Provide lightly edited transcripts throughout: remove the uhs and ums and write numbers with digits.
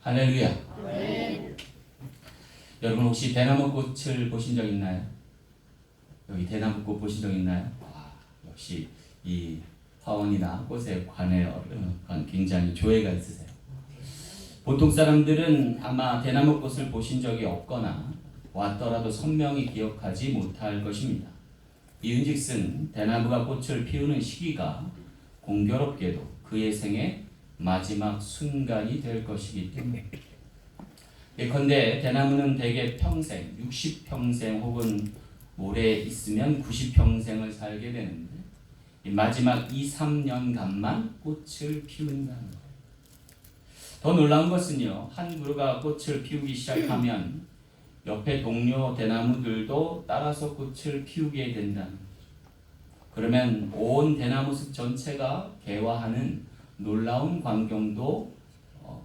할렐루야. 여러분 혹시 대나무 꽃을 보신 적 있나요? 여기 대나무 꽃 보신 적 있나요? 역시 이 화원이나 꽃에 관해 굉장히 조예가 있으세요. 보통 사람들은 아마 대나무 꽃을 보신 적이 없거나 왔더라도 선명히 기억하지 못할 것입니다. 이윤즉슨 대나무가 꽃을 피우는 시기가 공교롭게도 그의 생의 마지막 순간이 될 것이기 때문에, 예컨대 대나무는 대개 평생, 60평생 혹은 오래 있으면 90평생을 살게 되는데 마지막 2-3년간만 꽃을 피운다는 거예요. 더 놀라운 것은요, 한 그루가 꽃을 피우기 시작하면 옆에 동료 대나무들도 따라서 꽃을 피우게 된다는 거죠. 그러면 온 대나무 숲 전체가 개화하는 놀라운 광경도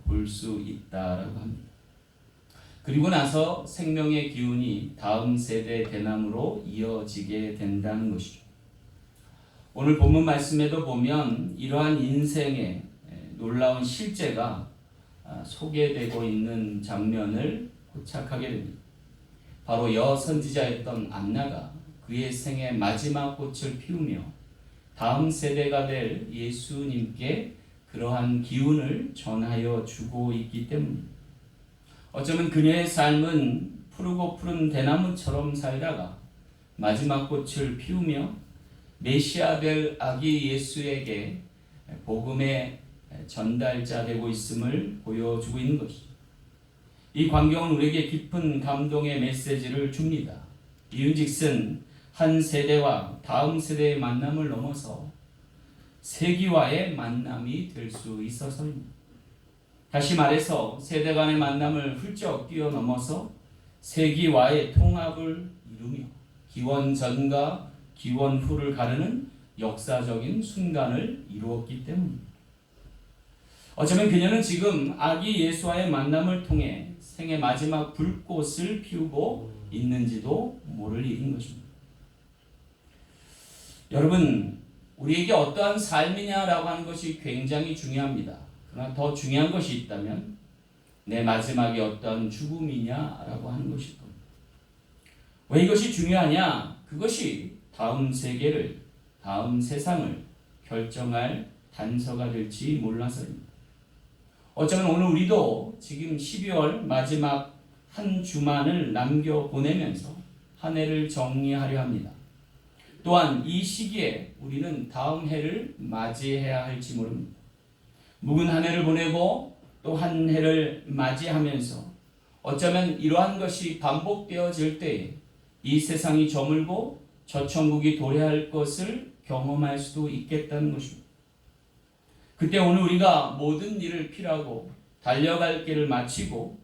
볼 수 있다라고 합니다. 그리고 나서 생명의 기운이 다음 세대 대나무로 이어지게 된다는 것이죠. 오늘 본문 말씀에도 보면 이러한 인생의 놀라운 실제가 소개되고 있는 장면을 포착하게 됩니다. 바로 여선지자였던 안나가 그의 생의 마지막 꽃을 피우며 다음 세대가 될 예수님께 그러한 기운을 전하여 주고 있기 때문입니다. 어쩌면 그녀의 삶은 푸르고 푸른 대나무처럼 살다가 마지막 꽃을 피우며 메시아 될 아기 예수에게 복음의 전달자 되고 있음을 보여주고 있는 것이죠. 이 광경은 우리에게 깊은 감동의 메시지를 줍니다. 이윤즉슨 한 세대와 다음 세대의 만남을 넘어서 세기와의 만남이 될 수 있어서입니다. 다시 말해서 세대 간의 만남을 훌쩍 뛰어넘어서 세기와의 통합을 이루며 기원 전과 기원 후를 가르는 역사적인 순간을 이루었기 때문입니다. 어쩌면 그녀는 지금 아기 예수와의 만남을 통해 생의 마지막 불꽃을 피우고 있는지도 모를 일인 것입니다. 여러분, 우리에게 어떠한 삶이냐라고 하는 것이 굉장히 중요합니다. 그러나 더 중요한 것이 있다면 내 마지막이 어떤 죽음이냐라고 하는 것일 겁니다. 왜 이것이 중요하냐? 그것이 다음 세계를, 다음 세상을 결정할 단서가 될지 몰라서입니다. 어쩌면 오늘 우리도 지금 12월 마지막 한 주만을 남겨보내면서 한 해를 정리하려 합니다. 또한 이 시기에 우리는 다음 해를 맞이해야 할지 모릅니다. 묵은 한 해를 보내고 또 한 해를 맞이하면서 어쩌면 이러한 것이 반복되어질 때에 이 세상이 저물고 저 천국이 도래할 것을 경험할 수도 있겠다는 것입니다. 그때 오늘 우리가 모든 일을 필하고 달려갈 길을 마치고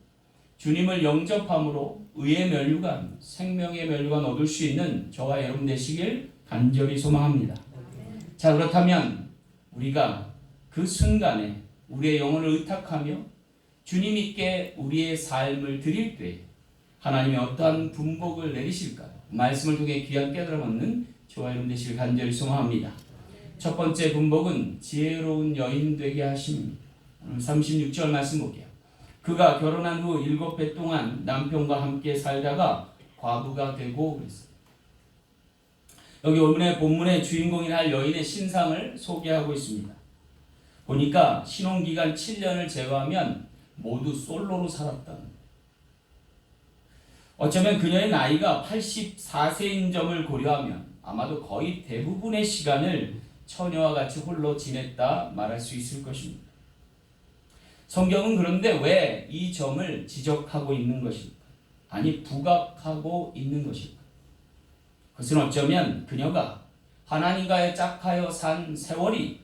주님을 영접함으로 의의 면류관, 생명의 면류관 얻을 수 있는 저와 여러분 되시길 간절히 소망합니다. 자, 그렇다면 우리가 그 순간에 우리의 영혼을 의탁하며 주님께 우리의 삶을 드릴 때 하나님이 어떠한 분복을 내리실까요? 말씀을 통해 귀한 깨달음 얻는 저와 여러분 되시길 간절히 소망합니다. 첫 번째 분복은 지혜로운 여인 되게 하심입니다. 오늘 36절 말씀 볼게요. 그가 결혼한 후 7배 동안 남편과 함께 살다가 과부가 되고 그랬어요. 여기 오늘의 본문의 주인공이라 할 여인의 신상을 소개하고 있습니다. 보니까 신혼기간 7년을 제외하면 모두 솔로로 살았다는 거예요. 어쩌면 그녀의 나이가 84세인 점을 고려하면 아마도 거의 대부분의 시간을 처녀와 같이 홀로 지냈다 말할 수 있을 것입니다. 성경은 그런데 왜 이 점을 지적하고 있는 것일까? 아니, 부각하고 있는 것일까? 그것은 어쩌면 그녀가 하나님과의 짝하여 산 세월이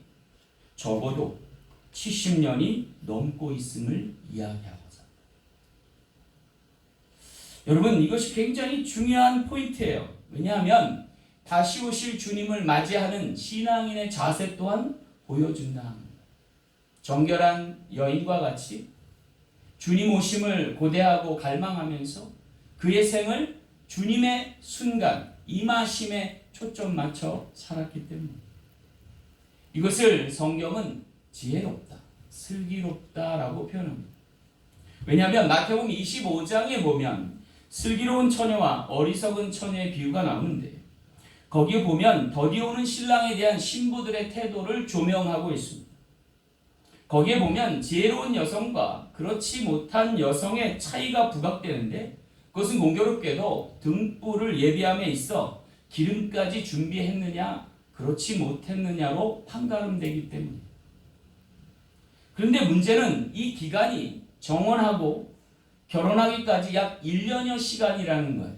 적어도 70년이 넘고 있음을 이야기하고자. 여러분, 이것이 굉장히 중요한 포인트예요. 왜냐하면 다시 오실 주님을 맞이하는 신앙인의 자세 또한 보여준다 합니다. 정결한 여인과 같이 주님 오심을 고대하고 갈망하면서 그의 생을 주님의 순간, 임하심에 초점 맞춰 살았기 때문입니다. 이것을 성경은 지혜롭다, 슬기롭다라고 표현합니다. 왜냐하면 마태복음 25장에 보면 슬기로운 처녀와 어리석은 처녀의 비유가 나오는데 거기에 보면 더디오는 신랑에 대한 신부들의 태도를 조명하고 있습니다. 거기에 보면 지혜로운 여성과 그렇지 못한 여성의 차이가 부각되는데 그것은 공교롭게도 등불을 예비함에 있어 기름까지 준비했느냐 그렇지 못했느냐로 판가름되기 때문입니다. 그런데 문제는 이 기간이 정혼하고 결혼하기까지 약 1년여 시간이라는 거예요.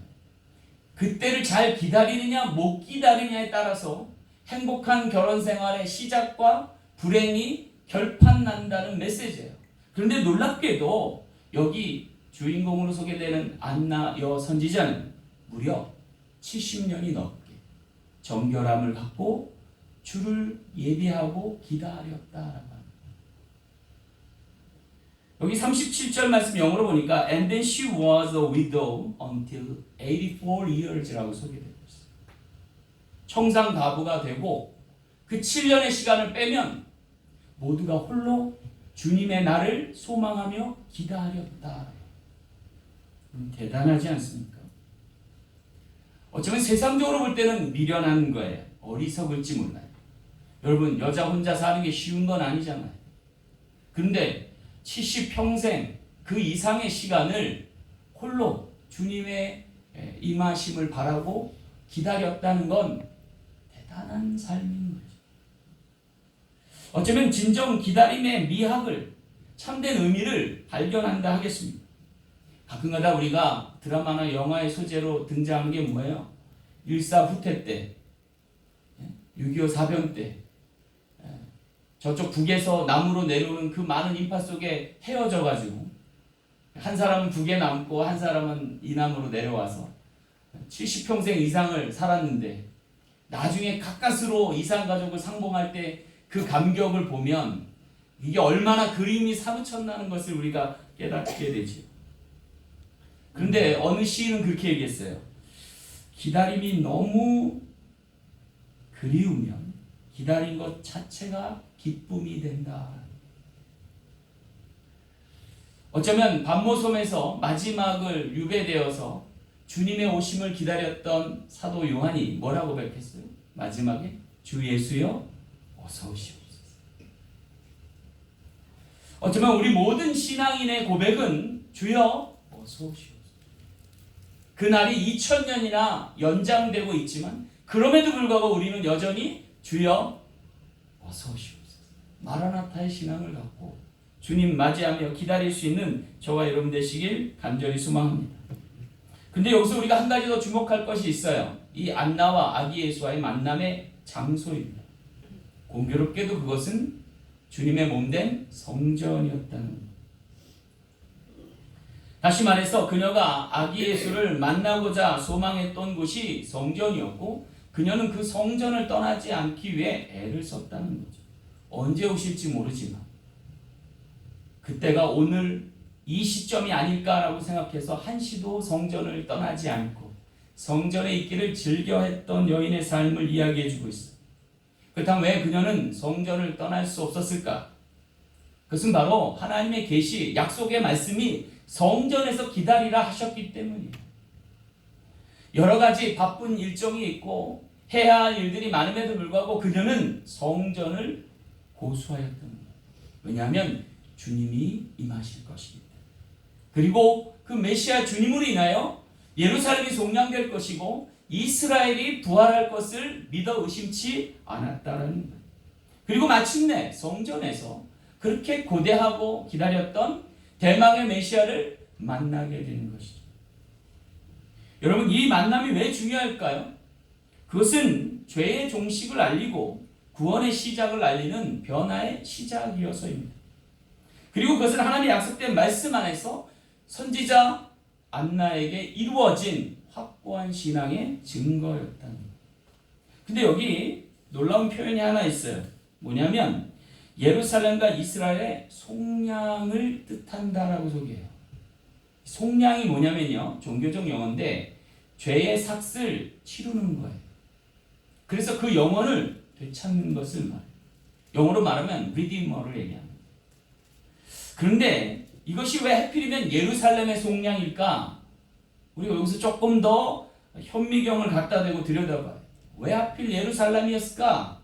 그때를 잘 기다리느냐 못 기다리느냐에 따라서 행복한 결혼 생활의 시작과 불행이 결판난다는 메시지예요. 그런데 놀랍게도 여기 주인공으로 소개되는 안나 여 선지자는 무려 70년이 넘게 정결함을 갖고 주를 예비하고 기다렸다라고 합니다. 여기 37절 말씀 영어로 보니까 And then she was a widow until 84 years라고 소개되고 있어요. 청산가부가 되고 그 7년의 시간을 빼면 모두가 홀로 주님의 날을 소망하며 기다렸다. 대단하지 않습니까? 어쩌면 세상적으로 볼 때는 미련한 거예요. 어리석을지 몰라요. 여러분 여자 혼자 사는 게 쉬운 건 아니잖아요. 그런데 70평생 그 이상의 시간을 홀로 주님의 임하심을 바라고 기다렸다는 건 대단한 삶인 거죠. 어쩌면 진정 기다림의 미학을 참된 의미를 발견한다 하겠습니다. 가끔가다 우리가 드라마나 영화의 소재로 등장하는 게 뭐예요? 일사후퇴 때, 6.25 사변 때 저쪽 북에서 남으로 내려오는 그 많은 인파 속에 헤어져가지고 한 사람은 북에 남고 한 사람은 이남으로 내려와서 70평생 이상을 살았는데 나중에 가까스로 이산가족을 상봉할 때 그 감격을 보면 이게 얼마나 그림이 사무쳤나는 것을 우리가 깨닫게 되지. 그런데 어느 시인은 그렇게 얘기했어요. 기다림이 너무 그리우면 기다린 것 자체가 기쁨이 된다. 어쩌면 반모섬에서 마지막을 유배되어서 주님의 오심을 기다렸던 사도 요한이 뭐라고 밝혔어요? 마지막에 주 예수여 어서 오시옵소서. 어쩌면 우리 모든 신앙인의 고백은 주여 어서 오시옵소서. 그날이 2000년이나 연장되고 있지만 그럼에도 불구하고 우리는 여전히 주여 어서 오시옵소서. 마라나타의 신앙을 갖고 주님 맞이하며 기다릴 수 있는 저와 여러분 되시길 간절히 소망합니다. 근데 여기서 우리가 한 가지 더 주목할 것이 있어요. 이 안나와 아기 예수와의 만남의 장소입니다. 공교롭게도 그것은 주님의 몸된 성전이었다는 것. 다시 말해서 그녀가 아기 예수를 만나고자 소망했던 곳이 성전이었고 그녀는 그 성전을 떠나지 않기 위해 애를 썼다는 거죠. 언제 오실지 모르지만 그때가 오늘 이 시점이 아닐까라고 생각해서 한시도 성전을 떠나지 않고 성전에 있기를 즐겨했던 여인의 삶을 이야기해주고 있어요. 그렇다면 왜 그녀는 성전을 떠날 수 없었을까? 그것은 바로 하나님의 계시, 약속의 말씀이 성전에서 기다리라 하셨기 때문이에요. 여러 가지 바쁜 일정이 있고 해야 할 일들이 많음에도 불구하고 그녀는 성전을 고수하였던 거예요. 왜냐하면 주님이 임하실 것이기 때문에. 그리고 그 메시아 주님으로 인하여 예루살렘이 속량될 것이고 이스라엘이 부활할 것을 믿어 의심치 않았다라는 거예요. 그리고 마침내 성전에서 그렇게 고대하고 기다렸던 대망의 메시아를 만나게 되는 것이죠. 여러분 이 만남이 왜 중요할까요? 그것은 죄의 종식을 알리고 구원의 시작을 알리는 변화의 시작이어서입니다. 그리고 그것은 하나님의 약속된 말씀 안에서 선지자 안나에게 이루어진 확고한 신앙의 증거였다는 거예요. 근데 여기 놀라운 표현이 하나 있어요. 뭐냐면 예루살렘과 이스라엘의 속량을 뜻한다라고 소개해요. 속량이 뭐냐면요, 종교적 용어인데 죄의 삭을 치르는 거예요. 그래서 그 영혼을 되찾는 것을 말해요. 영어로 말하면 리디머를 얘기합니다. 그런데 이것이 왜 하필이면 예루살렘의 속량일까? 우리가 여기서 조금 더 현미경을 갖다 대고 들여다봐요. 왜 하필 예루살렘이었을까?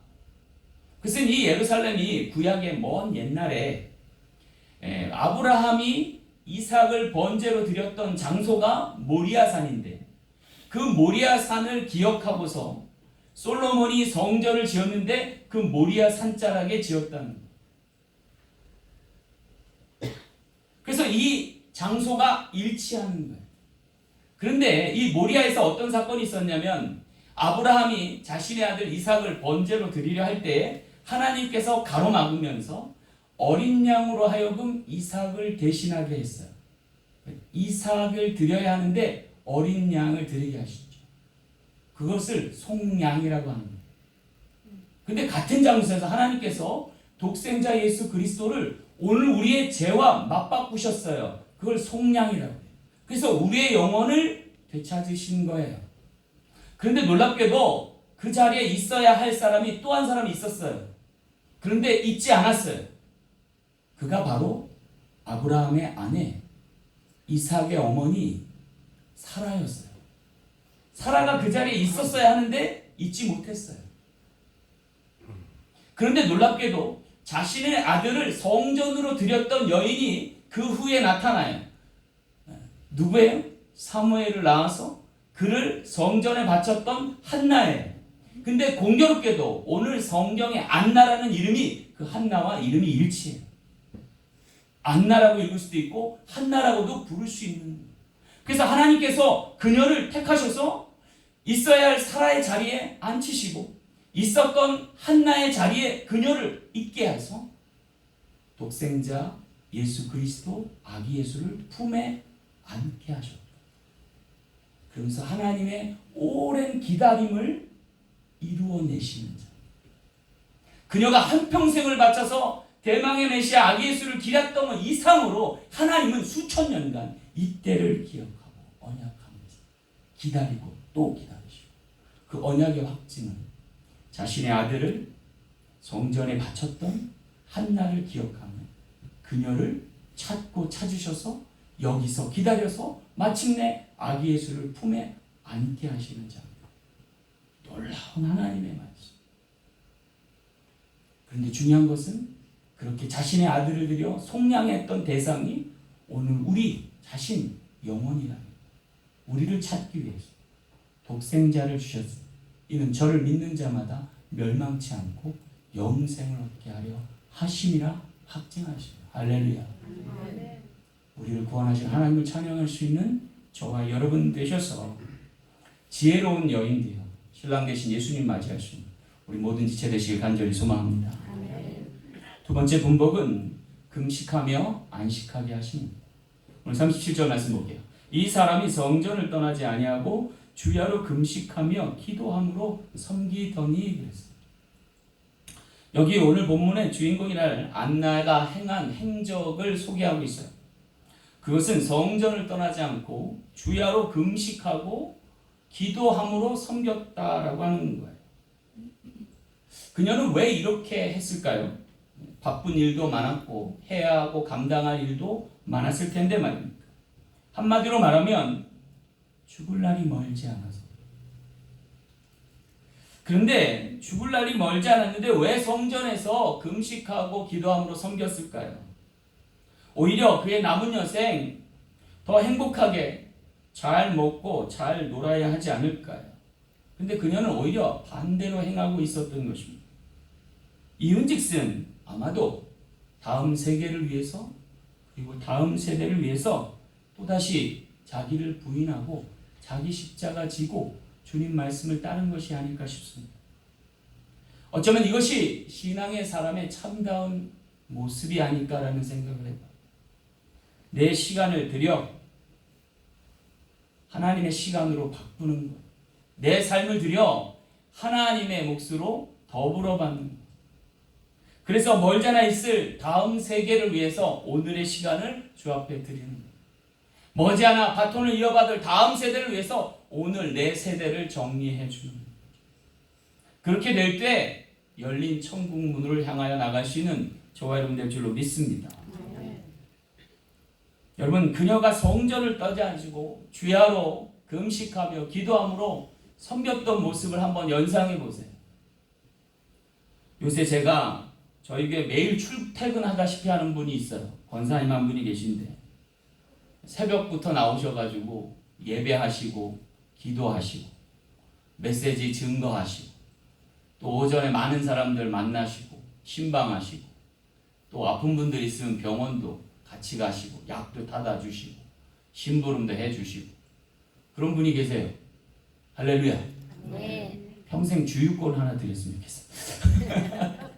그것은 이 예루살렘이 구약의 먼 옛날에 아브라함이 이삭을 번제로 드렸던 장소가 모리아산인데, 그 모리아산을 기억하고서 솔로몬이 성전을 지었는데 그 모리아 산자락에 지었다는 거예요. 그래서 이 장소가 일치하는 거예요. 그런데 이 모리아에서 어떤 사건이 있었냐면, 아브라함이 자신의 아들 이삭을 번제로 드리려 할 때 하나님께서 가로막으면서 어린 양으로 하여금 이삭을 대신하게 했어요. 이삭을 드려야 하는데 어린 양을 드리게 하시죠. 그것을 속량이라고 하는 거예요. 근데 같은 장소에서 하나님께서 독생자 예수 그리스도를 오늘 우리의 죄와 맞바꾸셨어요. 그걸 속량이라고 해요. 그래서 우리의 영혼을 되찾으신 거예요. 그런데 놀랍게도 그 자리에 있어야 할 사람이 또 한 사람이 있었어요. 그런데 있지 않았어요. 그가 바로 아브라함의 아내 이삭의 어머니 사라였어요. 사라가 그 자리에 있었어야 하는데 있지 못했어요. 그런데 놀랍게도 자신의 아들을 성전으로 드렸던 여인이 그 후에 나타나요. 누구예요? 사무엘을 낳아서 그를 성전에 바쳤던 한나예요. 근데 공교롭게도 오늘 성경에 안나라는 이름이 그 한나와 이름이 일치해요. 안나라고 읽을 수도 있고 한나라고도 부를 수 있는 거예요. 그래서 하나님께서 그녀를 택하셔서 있어야 할 사라의 자리에 앉히시고 있었던 한나의 자리에 그녀를 있게 해서 독생자 예수 그리스도 아기 예수를 품에 안게 하셨다. 그러면서 하나님의 오랜 기다림을 이루어내시는 자. 그녀가 한평생을 바쳐서 대망의 메시아 아기 예수를 기다렸던 것 이상으로 하나님은 수천 년간 이때를 기억하고 언약하면서 기다리고 또 기다리시고, 그 언약의 확증은 자신의 아들을 성전에 바쳤던 한나를 기억하며 그녀를 찾고 찾으셔서 여기서 기다려서 마침내 아기 예수를 품에 안게 하시는 자. 놀라운 하나님의 말씀. 그런데 중요한 것은 그렇게 자신의 아들을 들여 속량했던 대상이 오늘 우리 자신 영혼이라는, 우리를 찾기 위해서 독생자를 주셨습니다. 이는 저를 믿는 자마다 멸망치 않고 영생을 얻게 하려 하심이라 확증하시오. 할렐루야. 우리를 구원하신 하나님을 찬양할 수 있는 저와 여러분 되셔서 지혜로운 여인 되어 신랑 되신 예수님 맞이하시는 우리 모든 지체 되시길 간절히 소망합니다. 두 번째 분복은 금식하며 안식하게 하십니다. 오늘 37절 말씀 볼게요. 이 사람이 성전을 떠나지 아니하고 주야로 금식하며 기도함으로 섬기더니 그랬어요. 여기 오늘 본문의 주인공이랄 안나가 행한 행적을 소개하고 있어요. 그것은 성전을 떠나지 않고 주야로 금식하고 기도함으로 섬겼다라고 하는 거예요. 그녀는 왜 이렇게 했을까요? 바쁜 일도 많았고 해야 하고 감당할 일도 많았을 텐데 말입니다. 한마디로 말하면 죽을 날이 멀지 않아서. 그런데 죽을 날이 멀지 않았는데 왜 성전에서 금식하고 기도함으로 섬겼을까요? 오히려 그의 남은 여생 더 행복하게 잘 먹고 잘 놀아야 하지 않을까요? 근데 그녀는 오히려 반대로 행하고 있었던 것입니다. 이은즉슨 아마도 다음 세계를 위해서, 그리고 다음 세대를 위해서 또다시 자기를 부인하고 자기 십자가 지고 주님 말씀을 따른 것이 아닐까 싶습니다. 어쩌면 이것이 신앙의 사람의 참다운 모습이 아닐까라는 생각을 해봐요. 내 시간을 들여 하나님의 시간으로 바꾸는 것, 내 삶을 들여 하나님의 몫으로 더불어 받는 것. 그래서 멀잖아 있을 다음 세계를 위해서 오늘의 시간을 주 앞에 드리는 것. 머지않아 바톤을 이어받을 다음 세대를 위해서 오늘 내 세대를 정리해 주는 것. 그렇게 될 때 열린 천국 문을 향하여 나갈 수 있는 저와 여러분 될 줄로 믿습니다. 여러분, 그녀가 성전을 떠나지고 주야로 금식하며 기도함으로 섬겼던 모습을 한번 연상해 보세요. 요새 제가 저희 교회 매일 출퇴근하다시피 하는 분이 있어요. 권사님 한 분이 계신데 새벽부터 나오셔가지고 예배하시고 기도하시고 메시지 증거하시고 또 오전에 많은 사람들 만나시고 신방하시고 또 아픈 분들 있으면 병원도 같이 가시고 약도 타다 주시고 심부름도 해주시고 그런 분이 계세요. 할렐루야. 네. 평생 주유권 하나 드렸으면 좋겠어요.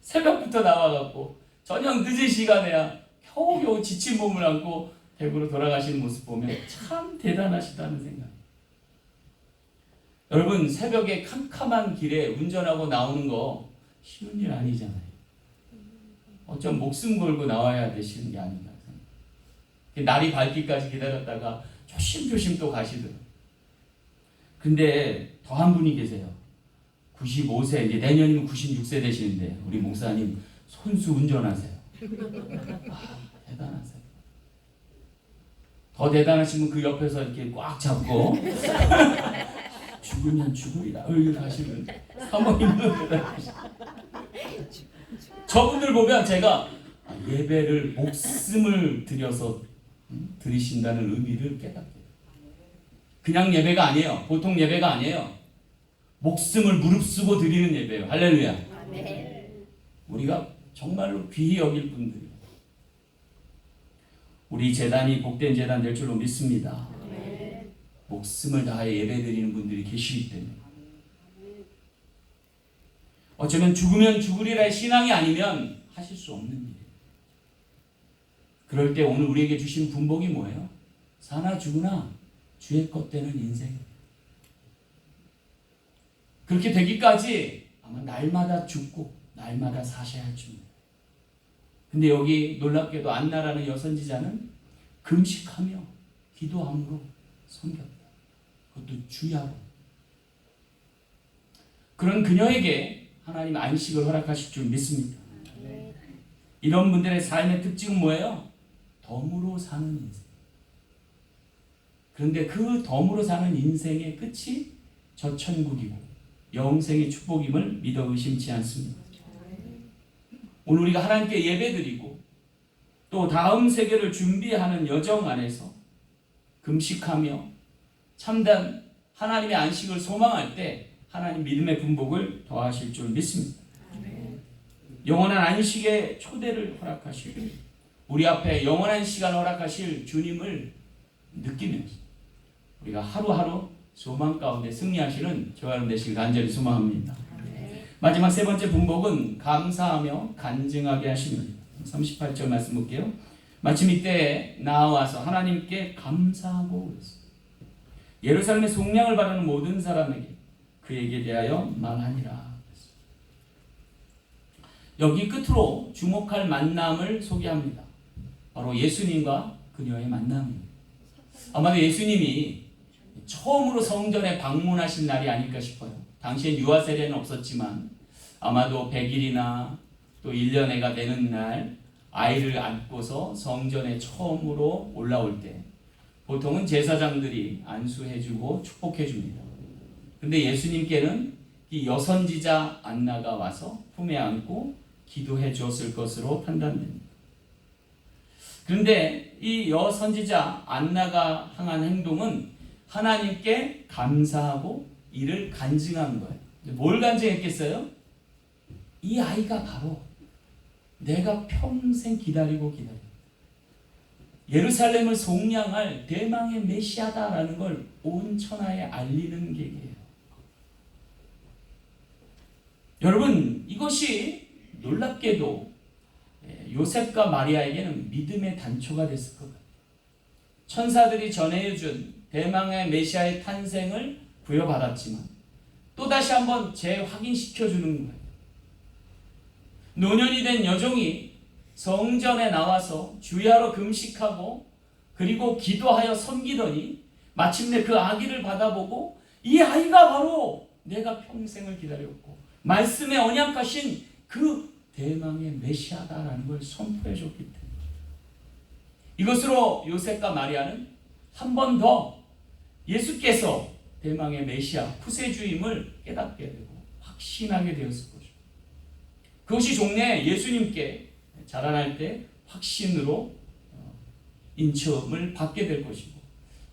새벽부터 나와갖고 저녁 늦은 시간에야 겨우겨우 지친 몸을 안고 댁으로 돌아가시는 모습 보면 참 대단하시다는 생각. 여러분, 새벽에 캄캄한 길에 운전하고 나오는 거 쉬운 일 아니잖아요. 어쩜 목숨 걸고 나와야 되시는 게 아닌가 생각. 날이 밝기까지 기다렸다가 조심조심 또 가시더라고요. 근데 더 한 분이 계세요. 95세, 이제 내년이면 96세 되시는데 우리 목사님 손수 운전하세요. 대단하세요. 더 대단하신 분 그 옆에서 이렇게 꽉 잡고 죽으면 죽으리라 하시는 사모님도 대단하시고 저분들 보면 제가 예배를 목숨을 들여서 드리신다는 의미를 깨닫게 돼요. 그냥 예배가 아니에요. 보통 예배가 아니에요. 목숨을 무릅쓰고 드리는 예배예요. 할렐루야. 아멘. 우리가 정말로 귀히 여길 분들이에요. 우리 재단이 복된 재단 될 줄로 믿습니다. 아멘. 목숨을 다해 예배드리는 분들이 계시기 때문에 어쩌면 죽으면 죽으리라의 신앙이 아니면 하실 수 없는 일이에요. 그럴 때 오늘 우리에게 주신 분복이 뭐예요? 사나 죽으나 주의 것 되는 인생. 그렇게 되기까지 아마 날마다 죽고 날마다 사셔야 할 줄. 근데 여기 놀랍게도 안나라는 여선지자는 금식하며 기도함으로 섬겼다. 그것도 주야로. 그런 그녀에게 하나님 안식을 허락하실 줄 믿습니다. 이런 분들의 삶의 특징은 뭐예요? 덤으로 사는 인생. 그런데 그 덤으로 사는 인생의 끝이 저 천국이고 영생의 축복임을 믿어 의심치 않습니다. 오늘 우리가 하나님께 예배드리고 또 다음 세계를 준비하는 여정 안에서 금식하며 참된 하나님의 안식을 소망할 때 하나님 믿음의 분복을 더하실 줄 믿습니다. 영원한 안식의 초대를 허락하시고 우리 앞에 영원한 시간을 허락하실 주님을 느끼면서 우리가 하루하루 소망 가운데 승리하시는 저와 여러분 되시길 간절히 소망합니다. 마지막 세 번째 분복은 감사하며 간증하게 하십니다. 38절 말씀 볼게요. 마침 이때 나와서 하나님께 감사하고 그랬어요. 예루살렘의 속량을 바라는 모든 사람에게 그에게 대하여 말하니라. 여기 끝으로 주목할 만남을 소개합니다. 바로 예수님과 그녀의 만남입니다. 아마도 예수님이 처음으로 성전에 방문하신 날이 아닐까 싶어요. 당시엔 유아 세례는 없었지만 아마도 100일이나 또 1년애가 되는 날 아이를 안고서 성전에 처음으로 올라올 때 보통은 제사장들이 안수해주고 축복해줍니다. 근데 예수님께는 이 여선지자 안나가 와서 품에 안고 기도해 주었을 것으로 판단됩니다. 그런데 이 여선지자 안나가 향한 행동은 하나님께 감사하고 이를 간증한 거예요. 뭘 간증했겠어요? 이 아이가 바로 내가 평생 기다리고 예루살렘을 속량할 대망의 메시아다라는 걸 온 천하에 알리는 계기예요. 여러분, 이것이 놀랍게도 요셉과 마리아에게는 믿음의 단초가 됐을 것 같아요. 천사들이 전해준 대망의 메시아의 탄생을 부여받았지만 또다시 한번 재확인시켜주는 거예요. 노년이 된 여종이 성전에 나와서 주야로 금식하고 그리고 기도하여 섬기더니 마침내 그 아기를 받아보고 이 아이가 바로 내가 평생을 기다렸고 말씀에 언약하신 그 대망의 메시아다라는 걸 선포해 줬기 때문에 이것으로 요셉과 마리아는 한 번 더 예수께서 대망의 메시아 구세주임을 깨닫게 되고 확신하게 되었을 것이고, 그것이 종래 예수님께 자라날 때 확신으로 인첨을 받게 될 것이고,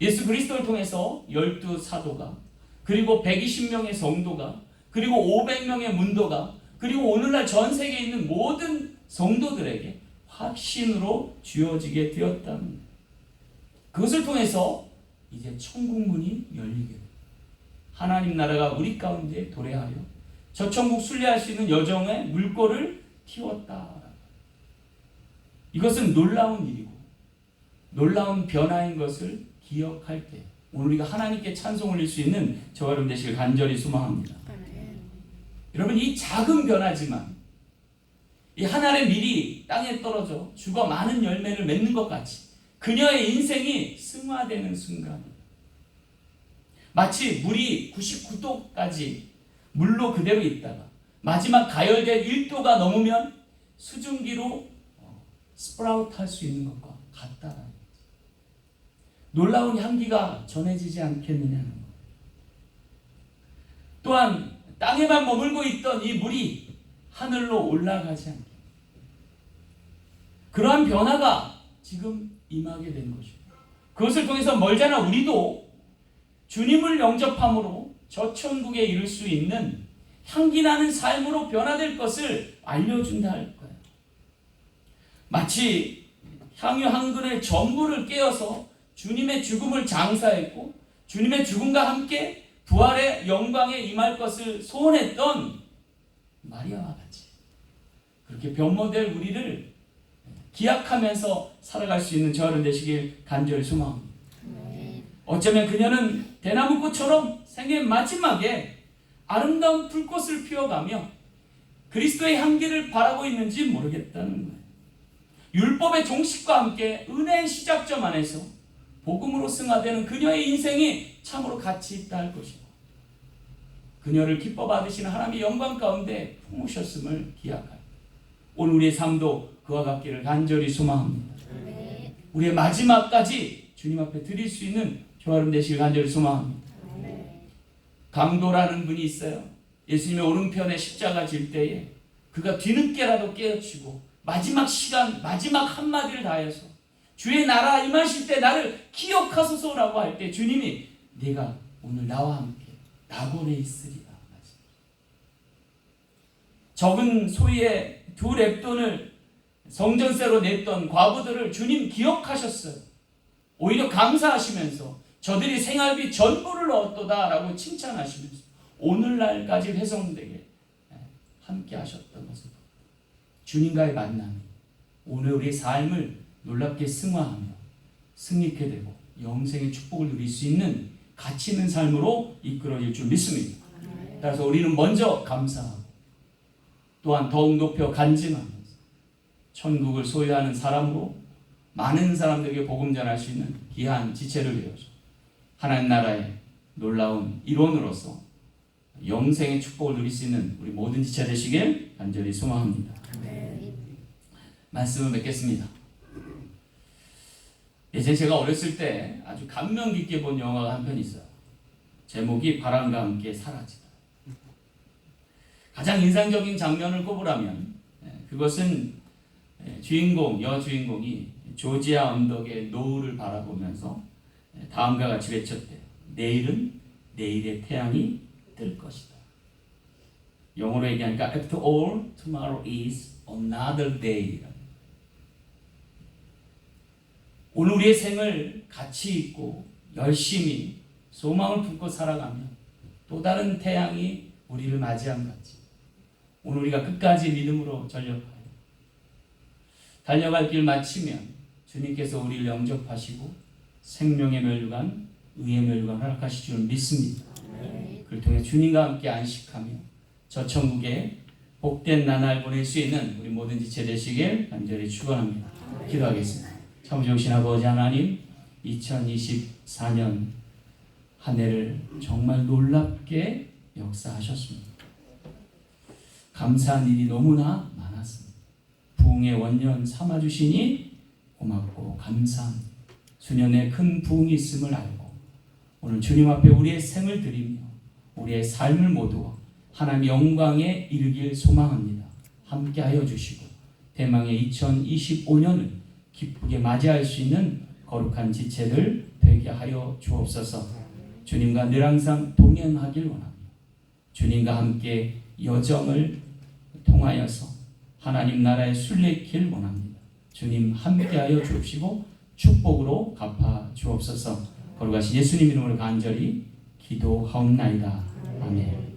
예수 그리스도를 통해서 12사도가, 그리고 120명의 성도가, 그리고 500명의 문도가, 그리고 오늘날 전 세계에 있는 모든 성도들에게 확신으로 주어지게 되었답니다. 그것을 통해서 이제 천국 문이 열리게 됩니다. 하나님 나라가 우리 가운데 도래하여 저 천국 순례할 수 있는 여정의 물꼬를 틔웠다. 이것은 놀라운 일이고 놀라운 변화인 것을 기억할 때 오늘 우리가 하나님께 찬송 올릴 수 있는 저와 여러분 되시길 간절히 소망합니다. 여러분, 이 작은 변화지만 이 한 알의 밀이 땅에 떨어져 죽어 많은 열매를 맺는 것 같이 그녀의 인생이 승화되는 순간입니다. 마치 물이 99도까지 물로 그대로 있다가 마지막 가열된 1도가 넘으면 수증기로 스프라우트 할 수 있는 것과 같다라는 거죠. 놀라운 향기가 전해지지 않겠느냐는 것. 또한 땅에만 머물고 있던 이 물이 하늘로 올라가지 않게, 그러한 변화가 지금 임하게 된 것입니다. 그것을 통해서 멀잖아 우리도 주님을 영접함으로 저 천국에 이를 수 있는 향기나는 삶으로 변화될 것을 알려준다 할 거예요. 마치 향유 한 근의 전부를 깨어서 주님의 죽음을 장사했고 주님의 죽음과 함께 부활의 영광에 임할 것을 소원했던 마리아와 같이 그렇게 변모될 우리를 기약하면서 살아갈 수 있는 저를 되시길 간절히 소망합니다. 어쩌면 그녀는 대나무꽃처럼 생의 마지막에 아름다운 불꽃을 피워가며 그리스도의 향기를 바라고 있는지 모르겠다는 거예요. 율법의 종식과 함께 은혜의 시작점 안에서 복음으로 승화되는 그녀의 인생이 참으로 가치 있다 할 것이고, 그녀를 기뻐 받으시는 하나님의 영광 가운데 품으셨음을 기약하여 오늘 우리의 삶도 그와 같기를 간절히 소망합니다. 우리의 마지막까지 주님 앞에 드릴 수 있는 저와 여러분 되시길 간절히 소망합니다. 강도라는 분이 있어요. 예수님의 오른편에 십자가 질 때에 그가 뒤늦게라도 깨어치고 마지막 시간 마지막 한마디를 다해서 주의 나라 임하실 때 나를 기억하소서라고 할 때 주님이 네가 오늘 나와 함께 낙원에 있으리라. 적은 소위의 2렙돈을 성전세로 냈던 과부들을 주님 기억하셨어요. 오히려 감사하시면서 저들이 생활비 전부를 얻었다라고 칭찬하시면서 오늘날까지 회성되게 함께 하셨던 것을 주님과의 만남이 오늘 우리의 삶을 놀랍게 승화하며 승리케 되고 영생의 축복을 누릴 수 있는 가치 있는 삶으로 이끌어질 줄 믿습니다. 따라서 우리는 먼저 감사하고 또한 더욱 높여 간증하면서 천국을 소유하는 사람으로 많은 사람들에게 복음 전할 수 있는 귀한 지체를 되어서 하나님 나라의 놀라운 일원으로서 영생의 축복을 누릴 수 있는 우리 모든 지체 되시길 간절히 소망합니다. 말씀을 맺겠습니다. 예전에 제가 어렸을 때 아주 감명 깊게 본 영화가 한 편 있어요. 제목이 바람과 함께 사라지다. 가장 인상적인 장면을 꼽으라면 그것은 여주인공이 조지아 언덕의 노을을 바라보면서 다음과 같이 외쳤대요. 내일은 내일의 태양이 뜰 것이다. 영어로 얘기하니까 After all, tomorrow is another day. 오늘 우리의 생을 가치 있고 열심히 소망을 품고 살아가면 또 다른 태양이 우리를 맞이한 같이 오늘 우리가 끝까지 믿음으로 전력하여 달려갈 길 마치면 주님께서 우리를 영접하시고 생명의 멸류관, 의의 멸류관 허락하실 줄 믿습니다. 그를 통해 주님과 함께 안식하며 저 천국에 복된 나날 보낼 수 있는 우리 모든 지체 되시길 간절히 축원합니다. 기도하겠습니다. 참으신 아버지 하나님, 2024년 한 해를 정말 놀랍게 역사하셨습니다. 감사한 일이 너무나 많았습니다. 부흥의 원년 삼아주시니 고맙고 감사합니다. 수년에 큰 부흥이 있음을 알고 오늘 주님 앞에 우리의 생을 드리며 우리의 삶을 모두 하나님의 영광에 이르길 소망합니다. 함께하여 주시고 대망의 2025년을 기쁘게 맞이할 수 있는 거룩한 지체들 되게 하여 주옵소서. 주님과 늘 항상 동행하길 원합니다. 주님과 함께 여정을 통하여서 하나님 나라에 순례길 원합니다. 주님 함께하여 주옵시고 축복으로 갚아 주옵소서. 거룩하신 예수님 이름으로 간절히 기도하옵나이다. 아멘.